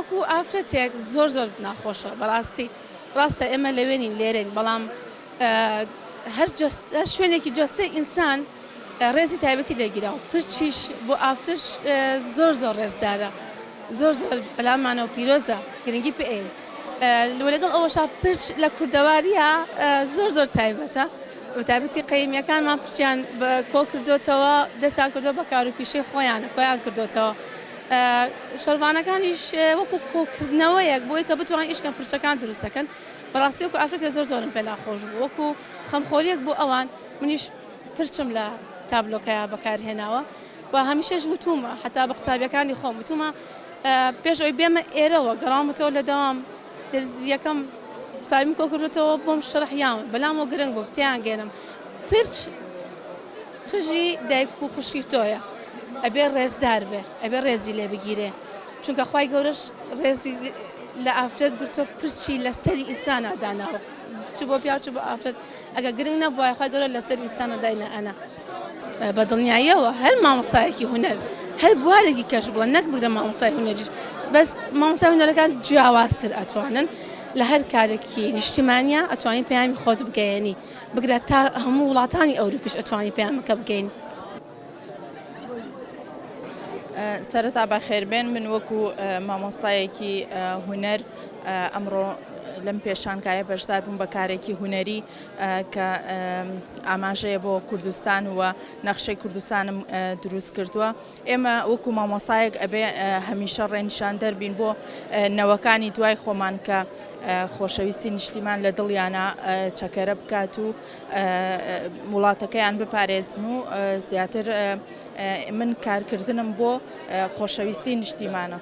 وەکو ئافرەتێک زۆر ناخۆشە بەڕاستی ڕاستە ئێمە لەوێنین لێرەین بەڵام هەر شوێنێکی جەستەی ئینسان ڕێزی تایبەتی لێگیراوە پرچیش بۆ ئافرش زۆر ڕێزدارە زۆر بەلامانەوە پیرۆزە گرنگی پێ لەگەڵ ئەوەشا پرچ لە کوردەواریە زۆر تایبەتە بە تایبەتی قەیمیەکانمان پرچیان بە کۆڵ کردوتەوە دەسان کردو بە کاروپیشەی خۆیانە کۆیان کردوتەوە شەڵوانەکانیش وەکو کۆکردنەوەیەک بۆی کە بتوانن ئیشکەن پرچەکان دروستەکەن بەڕاستی وەکو ئافرەتێ زۆرم پێ ناخۆش بوو وەکو خەمخۆریەک بۆ ئەوان منیش پرچم لە تابلۆکەیە بەکارهێناوە و هەمیشەش وتومە حتا بە قوتابیەکانی خۆم وتومە پێش ئەوی بێمە ئێرەوە گەڕامەوە لە دەوام دەرزیەکەم قوتابیم کۆ کردوێتەوە بۆم شەرحیان بەلامەوە گرنگ بوو تیان گێنم پرچ قژی دایک و خوشکی تۆیە ئەبێ ڕێزدار بێ ئەبێ ڕێزی لێ بگیرێ چونکە خوای گەورەش ڕێزی لە ئافرەت گرتۆ پرچی لەسەری ئینسانە داناوە چ بۆ پیا چ بۆ ئافرەت ئەگە گرنگ نەبووە خوای گەورە لەسەر ئینسانە داینە ئەنا بە دڵنیاییەوە هەر مامۆستایەکی هونەر هەر بوارێکی کەش بڵە نەک بگرە مامۆستای هونەریش بەس مامۆستای هونەرەکان جیاوازتر ئەتوانن لە هەر کارێکی نیشتیمانیە ئەتوانی پەیامی خۆت بگەیەنی بگرە تا هەموو وڵاتانی ئەوروپیش ئەتوانی پەیامەکە بگەین. سەرەتا بەخێربێن من وەکو مامۆستایەکی هونەر ئەمڕۆ لەم پێشانکایە بەشدار بووم بە کارێکی هونەری کە ئاماژەیە بۆ کوردستان و نەخشەی کوردستانم دروست کردووە ئێمە وەکو مامۆسایەک ئەبێ هەمیشە ڕێنیشان دەربین بۆ نەوەکانی دوای خۆمان کە خۆشەویستی نیشتیمان لە دڵیانە چەکەرە بکات و وڵاتەکەیان بپارێزن و زیاتر من کارکردنم بۆ خۆشەویستی نیشتیمانە.